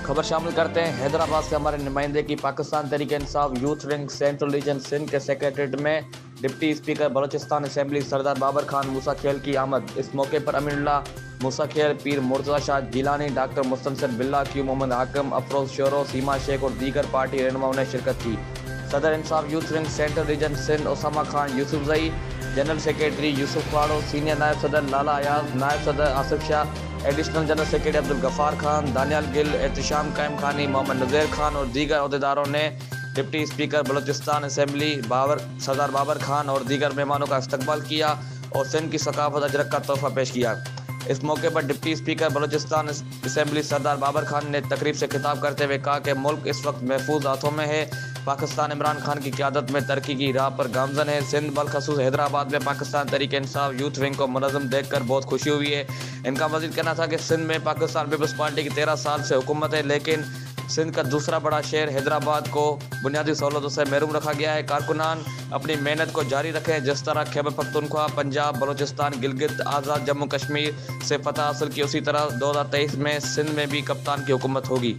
خبر شامل کرتے ہیں حیدرآباد سے ہمارے نمائندے کی Pakistan Tehreek Insaf youth wing central region Sindh کے سیکریٹریٹ میں ڈپٹی اسپیکر بلوچستان اسمبلی سردار بابر خان موسیٰ کھیل کی آمد۔ اس موقع پر امین اللہ موسیٰ کھیل، پیر مرتضی شاہ گیلانی، ڈاکٹر مستنصر باللہ، کیو محمد حاکم، افروز شورو، سیما شیخ اور دیگر پارٹی رہنماؤں نے شرکت کی۔ صدر Insaf youth wing central region Sindh Usama Khan Yousafzai, general secretary Yousaf Kharo, senior نائب صدر لالا ایاز، نائب صدر Asif Shah, additional general secretary Abdul Ghaffar Khan, Daniyal Gul, Ehtisham Qaimkhani, محمد نذیر خان اور دیگر عہدیداروں نے ڈپٹی اسپیکر بلوچستان اسمبلی سردار بابر خان اور دیگر مہمانوں کا استقبال کیا اور سندھ کی ثقافت اجرک کا تحفہ پیش کیا۔ اس موقع پر ڈپٹی اسپیکر بلوچستان اسمبلی سردار بابر خان نے تقریب سے خطاب کرتے ہوئے کہا کہ ملک اس وقت محفوظ ہاتھوں میں ہے۔ پاکستان عمران خان کی قیادت میں ترقی کی راہ پر گامزن ہے۔ سندھ بالخصوص حیدرآباد میں پاکستان تحریک انصاف یوتھ ونگ کو منظم دیکھ کر بہت خوشی ہوئی ہے۔ ان کا مزید کہنا تھا کہ سندھ میں پاکستان پیپلز پارٹی کی 13 سال سے حکومت ہے، لیکن سندھ کا دوسرا بڑا شہر حیدرآباد کو بنیادی سہولتوں سے محروم رکھا گیا ہے۔ کارکنان اپنی محنت کو جاری رکھیں۔ جس طرح خیبر پختونخوا، پنجاب، بلوچستان، گلگت، آزاد جموں کشمیر سے فتح حاصل کی، اسی طرح 2023 میں سندھ میں بھی کپتان کی حکومت ہوگی۔